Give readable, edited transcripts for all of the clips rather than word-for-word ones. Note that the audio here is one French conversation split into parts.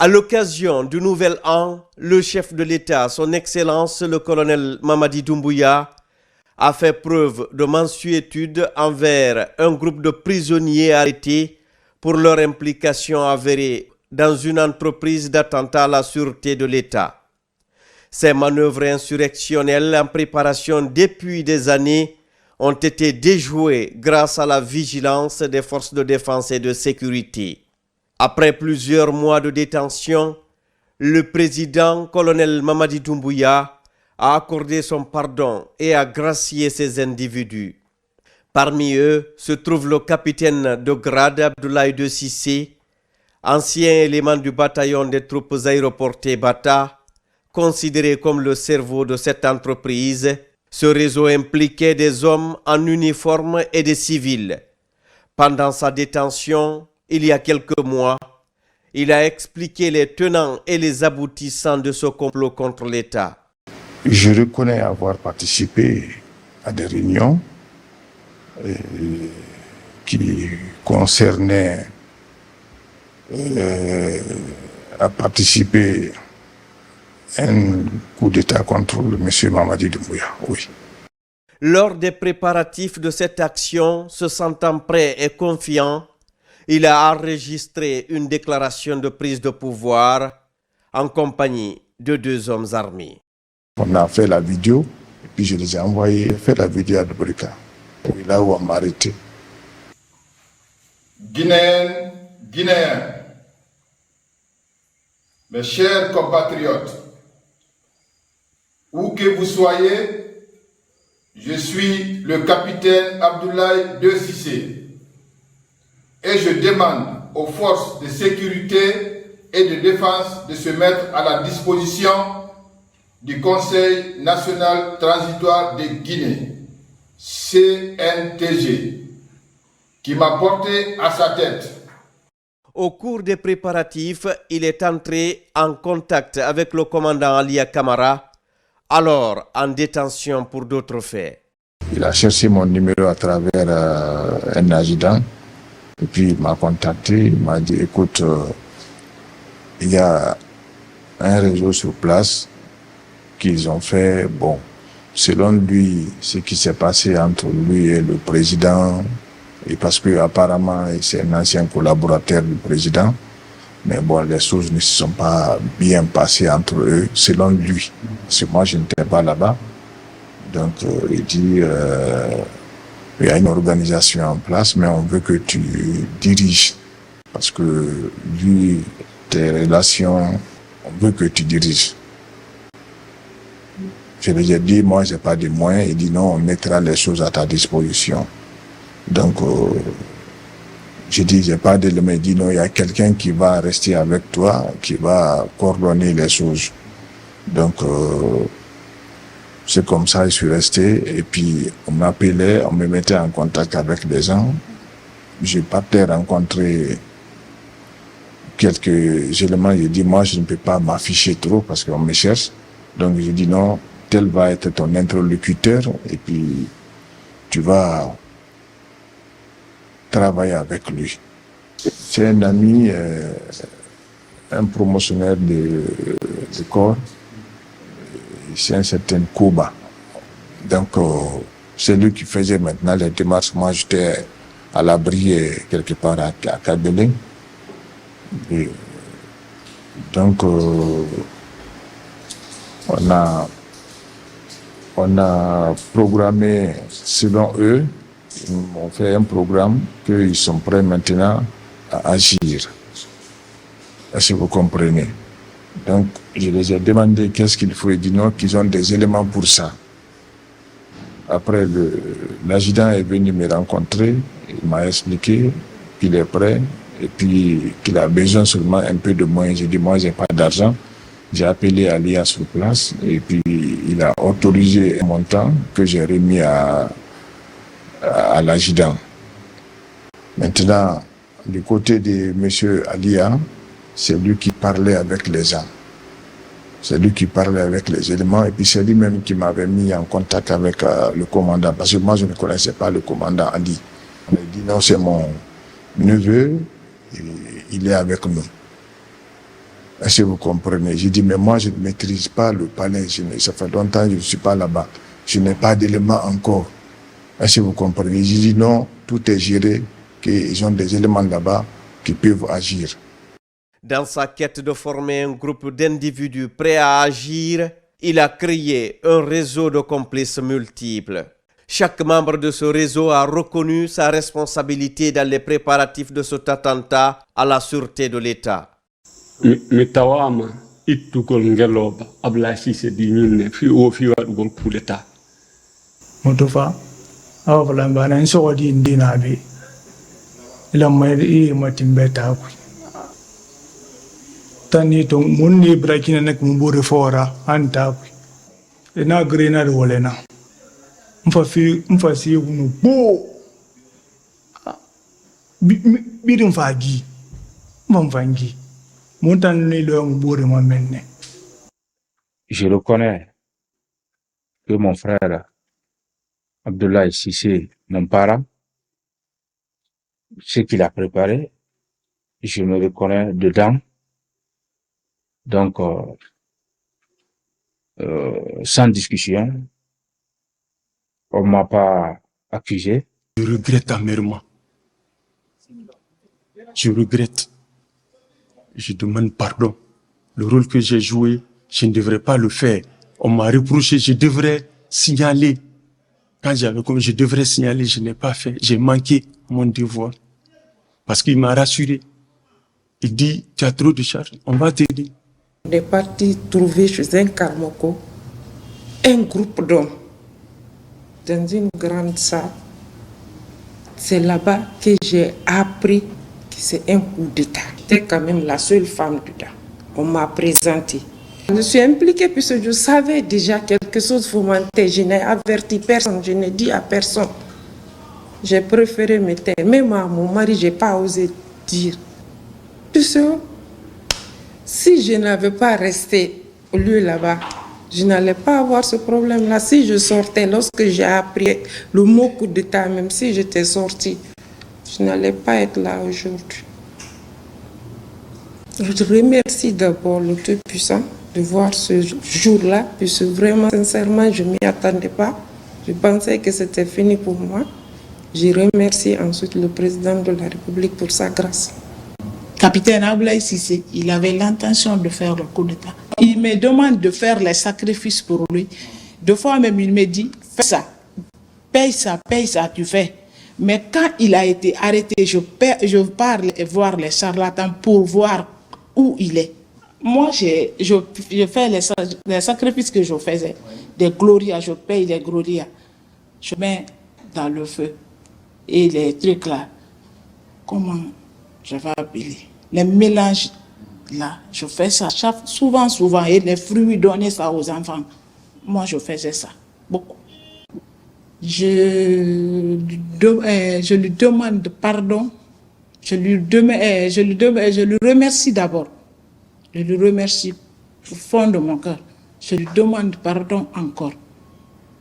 À l'occasion du Nouvel An, le chef de l'État, son Excellence le colonel Mamadi Doumbouya, a fait preuve de mansuétude envers un groupe de prisonniers arrêtés pour leur implication avérée dans une entreprise d'attentat à la sûreté de l'État. Ces manœuvres insurrectionnelles en préparation depuis des années ont été déjouées grâce à la vigilance des forces de défense et de sécurité. Après plusieurs mois de détention, le président colonel Mamadi Doumbouya a accordé son pardon et a gracié ces individus. Parmi eux se trouve le capitaine de grade Abdoulaye De Cissé, ancien élément du bataillon des troupes aéroportées Bata, considéré comme le cerveau de cette entreprise. Ce réseau impliquait des hommes en uniforme et des civils. Pendant sa détention, il y a quelques mois, il a expliqué les tenants et les aboutissants de ce complot contre l'État. Je reconnais avoir participé à des réunions qui concernaient à participer à un coup d'État contre le monsieur Mamadi Doumbouya, oui. Lors des préparatifs de cette action, se sentant prêt et confiant, il a enregistré une déclaration de prise de pouvoir en compagnie de 2 hommes armés. On a fait la vidéo et puis je les ai envoyés faire la vidéo à Dubrika. Et là où on m'a arrêté. Guinéennes, Guinéens, mes chers compatriotes, où que vous soyez, je suis le capitaine Abdoulaye De Cissé et je demande aux forces de sécurité et de défense de se mettre à la disposition du Conseil national transitoire de Guinée, CNTG, qui m'a porté à sa tête. Au cours des préparatifs, il est entré en contact avec le commandant Alia Camara, alors en détention pour d'autres faits. Il a cherché mon numéro à travers un adjudant et puis il m'a contacté, il m'a dit écoute, il y a un réseau sur place qu'ils ont fait, bon, selon lui, ce qui s'est passé entre lui et le président, et parce que apparemment c'est un ancien collaborateur du président, mais bon, les choses ne se sont pas bien passées entre eux, selon lui. Parce que moi, je n'étais pas là-bas. Donc, il dit, il y a une organisation en place, mais on veut que tu diriges. Parce que lui, tes relations, on veut que tu diriges. Je lui ai dit, moi, je n'ai pas de moyens. Il dit, non, on mettra les choses à ta disposition. Donc, j'ai dit, je n'ai pas d'éléments. Il dit, non, il y a quelqu'un qui va rester avec toi, qui va coordonner les choses. Donc, c'est comme ça, je suis resté. Et puis, on m'appelait, on me mettait en contact avec les gens. Je partais rencontrer quelques éléments. J'ai dit, moi, je ne peux pas m'afficher trop parce qu'on me cherche. Donc, j'ai dit, non, tel va être ton interlocuteur et puis tu vas travailler avec lui. C'est un ami, un promotionnaire de corps, c'est un certain Koba. Donc, c'est lui qui faisait maintenant les démarches. Moi, j'étais à l'abri quelque part à Kabelin. Donc, on a programmé, selon eux, ils m'ont fait un programme qu'ils sont prêts maintenant à agir. Est-ce que vous comprenez? Donc, je les ai demandé qu'est-ce qu'il faut. Ils disent non, qu'ils ont des éléments pour ça. Après, l'adjudant est venu me rencontrer, il m'a expliqué qu'il est prêt et puis qu'il a besoin seulement un peu de moyens. J'ai dit, moi, je n'ai pas d'argent. J'ai appelé Alia sur place et puis il a autorisé un montant que j'ai remis à l'adjudant. Maintenant, du côté de M. Alia, c'est lui qui parlait avec les gens. C'est lui qui parlait avec les éléments et puis c'est lui-même qui m'avait mis en contact avec le commandant. Parce que moi, je ne connaissais pas le commandant Ali. On a dit non, c'est mon neveu, il est avec nous. Est-ce que vous comprenez? J'ai dit, mais moi, je ne maîtrise pas le palais. Ça fait longtemps que je ne suis pas là-bas. Je n'ai pas d'éléments encore. Est-ce que vous comprenez? J'ai dit, non, tout est géré, qu'ils ont des éléments là-bas qui peuvent agir. Dans sa quête de former un groupe d'individus prêts à agir, il a créé un réseau de complices multiples. Chaque membre de ce réseau a reconnu sa responsabilité dans les préparatifs de cet attentat à la sûreté de l'État. Mitawama itugol ngeloba Abdoulaye Cissé di ñinne fi o fi wadugol coup d'état motofa awala bana nso di ndina bi ila mai matimbeta ku tani to munni brakina nek mbure fora anta ku ina grena de wolena mfa si unu bo bidin fagi mvangi. Je reconnais que mon frère Abdoulaye Cissé Nampara, ce qu'il a préparé, je me reconnais dedans. Donc, sans discussion, on ne m'a pas accusé. Je regrette amèrement. Je regrette. Je demande pardon. Le rôle que j'ai joué, je ne devrais pas le faire. On m'a reproché, je devrais signaler. Quand j'avais comme je devrais signaler, je n'ai pas fait. J'ai manqué mon devoir. Parce qu'il m'a rassuré. Il dit, tu as trop de charges, on va t'aider. On est parti trouver chez un Karmoko un groupe d'hommes dans une grande salle. C'est là-bas que j'ai appris que c'est un coup d'État. J'étais quand même la seule femme dedans. On m'a présenté. Je suis impliquée puisque je savais déjà quelque chose fomentait. Je n'ai averti personne, je n'ai dit à personne. J'ai préféré me taire. Même à mon mari, je n'ai pas osé dire. Puisque si je n'avais pas resté au lieu là-bas, je n'allais pas avoir ce problème-là. Si je sortais, lorsque j'ai appris le mot coup d'État, même si j'étais sortie, je n'allais pas être là aujourd'hui. Je remercie d'abord le Tout-Puissant de voir ce jour-là, puisque vraiment, sincèrement, je ne m'y attendais pas. Je pensais que c'était fini pour moi. Je remercie ensuite le président de la République pour sa grâce. Capitaine Abdoulaye Cissé, il avait l'intention de faire le coup d'État. Il me demande de faire les sacrifices pour lui. Deux fois même, il me dit, fais ça, paye ça, tu fais. Mais quand il a été arrêté, je parle et voir les charlatans pour voir où il est. Moi, je fais les sacrifices que je faisais. Des glorias, je paye les glorias. Je mets dans le feu. Et les trucs là, comment je vais appeler? Les mélanges là, je fais ça souvent. Et les fruits, donner ça aux enfants. Moi, je faisais ça, beaucoup. Je lui demande pardon. Je lui remercie d'abord. Je lui remercie au fond de mon cœur. Je lui demande pardon encore.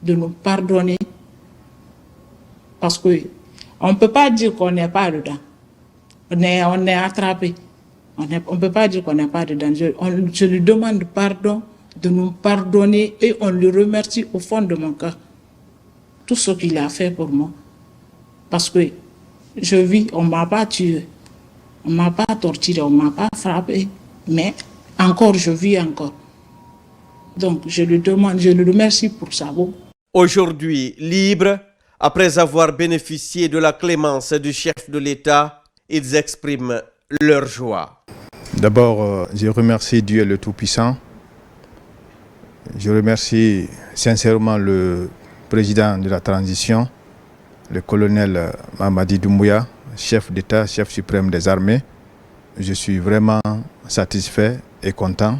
De nous pardonner. Parce que on ne peut pas dire qu'on n'est pas dedans. On est attrapé. On ne peut pas dire qu'on n'est pas dedans. Je lui demande pardon, de nous pardonner et on lui remercie au fond de mon cœur. Tout ce qu'il a fait pour moi. Parce que je vis, on ne m'a pas tué, on ne m'a pas torturé, on ne m'a pas frappé, mais encore, je vis encore. Donc, je lui remercie pour ça. Aujourd'hui, libres, après avoir bénéficié de la clémence du chef de l'État, ils expriment leur joie. D'abord, je remercie Dieu le Tout-Puissant. Je remercie sincèrement le président de la transition, le colonel Mamadi Doumbouya, chef d'État, chef suprême des armées. Je suis vraiment satisfait et content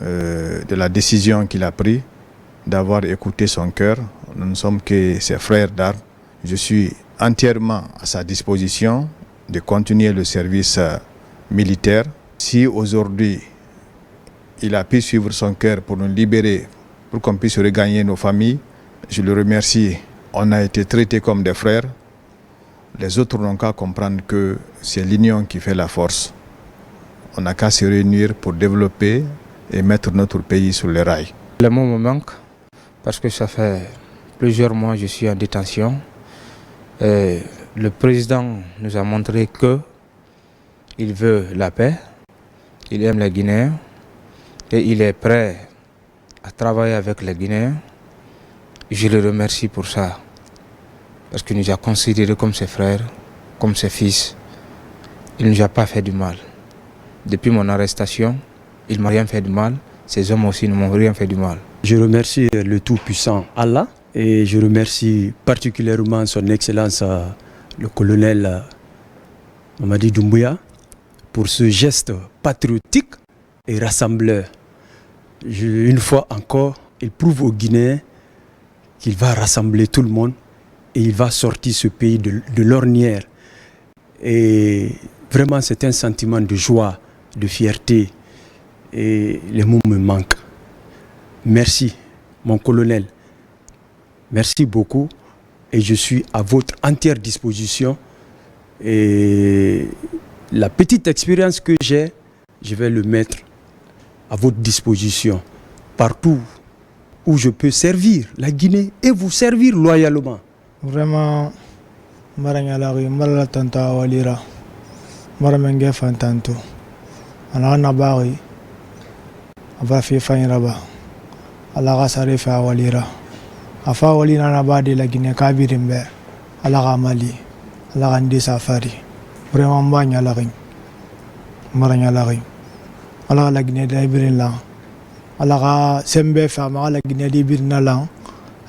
de la décision qu'il a prise d'avoir écouté son cœur. Nous ne sommes que ses frères d'armes. Je suis entièrement à sa disposition de continuer le service militaire. Si aujourd'hui il a pu suivre son cœur pour nous libérer, pour qu'on puisse regagner nos familles, je le remercie. On a été traités comme des frères. Les autres n'ont qu'à comprendre que c'est l'union qui fait la force. on n'a qu'à se réunir pour développer et mettre notre pays sur les rails. Les mots me manquent parce que ça fait plusieurs mois que je suis en détention. Et le président nous a montré qu'il veut la paix, il aime les Guinéens et il est prêt à travailler avec les Guinéens. Je le remercie pour ça, parce qu'il nous a considérés comme ses frères, comme ses fils. Il ne nous a pas fait du mal. Depuis mon arrestation, il ne m'a rien fait de mal. Ces hommes aussi ne m'ont rien fait du mal. Je remercie le Tout-Puissant Allah et je remercie particulièrement son Excellence le colonel Mamadi Doumbouya pour ce geste patriotique et rassembleur. Une fois encore, il prouve aux Guinéens qu'il va rassembler tout le monde et il va sortir ce pays de l'ornière. Et vraiment, c'est un sentiment de joie, de fierté. Et les mots me manquent. Merci, mon colonel. Merci beaucoup. Et je suis à votre entière disposition. Et la petite expérience que j'ai, je vais le mettre à votre disposition. Partout où je peux servir la Guinée et vous servir loyalement. Vraiment, Maranyalari, Malatanta Walira, Maramenge Fantanto, Ananabari, Avafi Faniraba, Alagasare Walira, Afa Walina Nabadi la Guinée Kabirimbe, Alagamali, Alagandi Safari, vraiment Banyalari, Maranyalari, Ala la Guinée d'Ibirila, Alaga Sembe Fama, la Guinée d'Ibirinalan,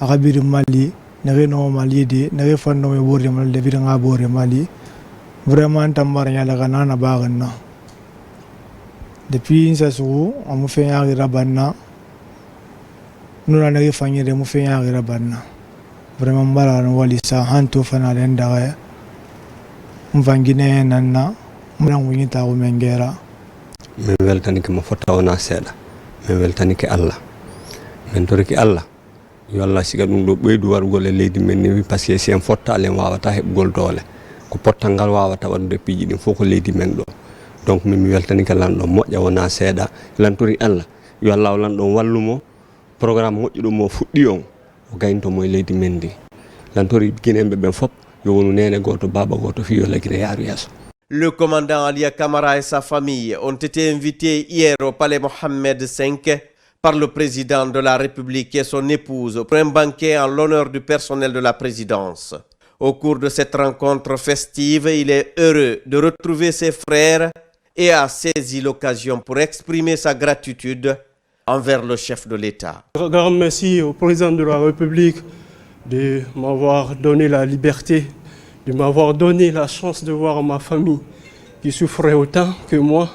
Arabir Mali, Nereno Mali, Nerefano Borimal, de Viranga Bori Mali, vraiment Tambaranya la Ganana Barana. Depuis Insasou, on me fait un rabana. Nous n'avons pas fait de me faire un rabana. Vraiment, Baran Walisa, Hanto Fanalenda, Mvangine Nana, Mwanguita Umengera. Min weltanike mo fotta wona seeɗa min weltanike Allah min toriki Allah yo Allah siga ɗum ɗo ɓeydu wargol e leydi men ni par ce que si en fottali en wawata heɓgol doole ko pottal ngal wawata waɗude piiji ɗin fof ko leydi men ɗo donc min mi weltanike lanɗo moƴƴa wona seeɗa lantori Allah yo Allah o lanɗon wallumo programme moƴƴuɗo mo fuɗɗi on o gayntomo e leydi men ndi lantori guinéɓe ɓen fof yo wonu nene goto baba goto fi yo Guinée yaaru yeeso. Le commandant Alia Camara et sa famille ont été invités hier au palais Mohamed V par le président de la République et son épouse pour un banquet en l'honneur du personnel de la présidence. Au cours de cette rencontre festive, il est heureux de retrouver ses frères et a saisi l'occasion pour exprimer sa gratitude envers le chef de l'État. Un grand merci au président de la République de m'avoir donné la liberté, de m'avoir donné la chance de voir ma famille qui souffrait autant que moi.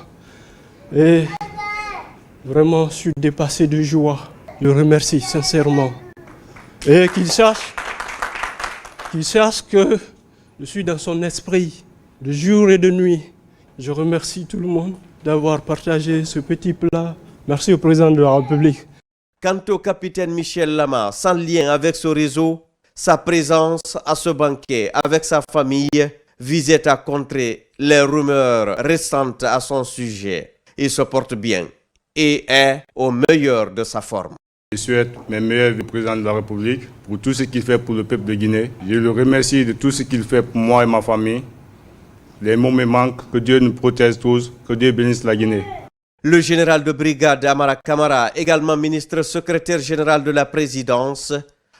Et vraiment, je suis dépassé de joie. Je le remercie sincèrement. Et qu'il sache que je suis dans son esprit de jour et de nuit. Je remercie tout le monde d'avoir partagé ce petit plat. Merci au président de la République. Quant au capitaine Michel Lama, sans lien avec ce réseau, sa présence à ce banquet avec sa famille visait à contrer les rumeurs récentes à son sujet. Il se porte bien et est au meilleur de sa forme. Je souhaite mes meilleurs au président de la République pour tout ce qu'il fait pour le peuple de Guinée. Je le remercie de tout ce qu'il fait pour moi et ma famille. Les mots me manquent, que Dieu nous protège tous, que Dieu bénisse la Guinée. Le général de brigade Amara Camara, également ministre secrétaire général de la présidence,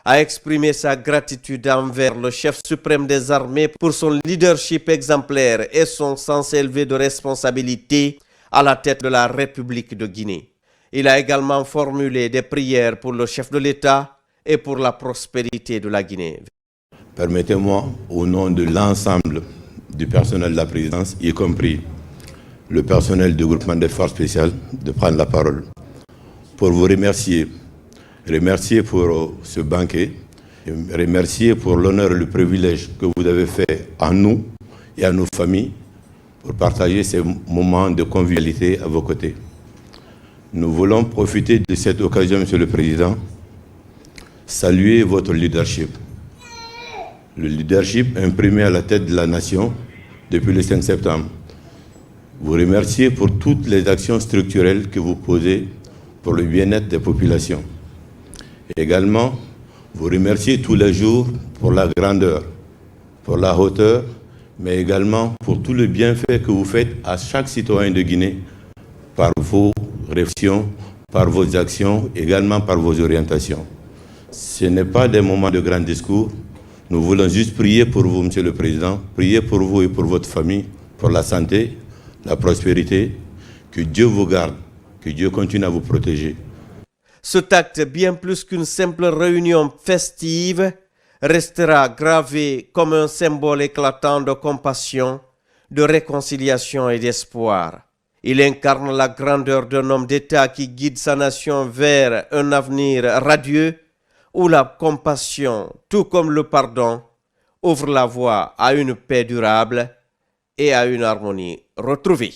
a exprimé sa gratitude envers le chef suprême des armées pour son leadership exemplaire et son sens élevé de responsabilité à la tête de la République de Guinée. Il a également formulé des prières pour le chef de l'État et pour la prospérité de la Guinée. Permettez-moi, au nom de l'ensemble du personnel de la présidence, y compris le personnel du groupement des forces spéciales, de prendre la parole pour vous remercier pour ce banquet, remercier pour l'honneur et le privilège que vous avez fait à nous et à nos familles pour partager ces moments de convivialité à vos côtés. Nous voulons profiter de cette occasion, Monsieur le Président, saluer votre leadership. Le leadership imprimé à la tête de la nation depuis le 5 septembre. vous remercier pour toutes les actions structurelles que vous posez pour le bien-être des populations. Également, vous remercier tous les jours pour la grandeur, pour la hauteur, mais également pour tout le bienfait que vous faites à chaque citoyen de Guinée par vos réflexions, par vos actions, également par vos orientations. Ce n'est pas des moments de grands discours. Nous voulons juste prier pour vous, Monsieur le Président, prier pour vous et pour votre famille, pour la santé, la prospérité, que Dieu vous garde, que Dieu continue à vous protéger. Cet acte, bien plus qu'une simple réunion festive, restera gravé comme un symbole éclatant de compassion, de réconciliation et d'espoir. Il incarne la grandeur d'un homme d'État qui guide sa nation vers un avenir radieux, où la compassion, tout comme le pardon, ouvre la voie à une paix durable et à une harmonie retrouvée.